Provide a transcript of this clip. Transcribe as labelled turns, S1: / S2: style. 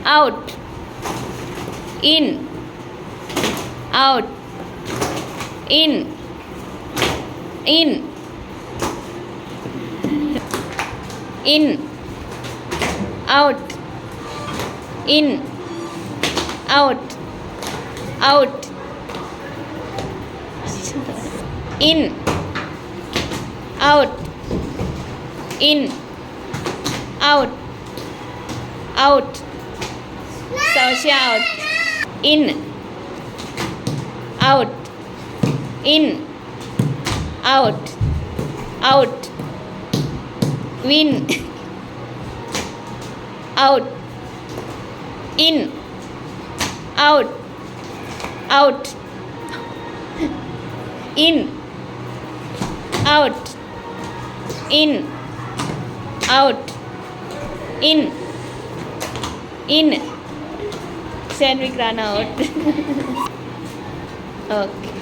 S1: out, in, out, in, in, in, out, in, out, out, in, out, in, out, out, shout, in, out, in, out, out, win, out, in, out, out, in, out, in, out, in. Sandwich ran out. Okay.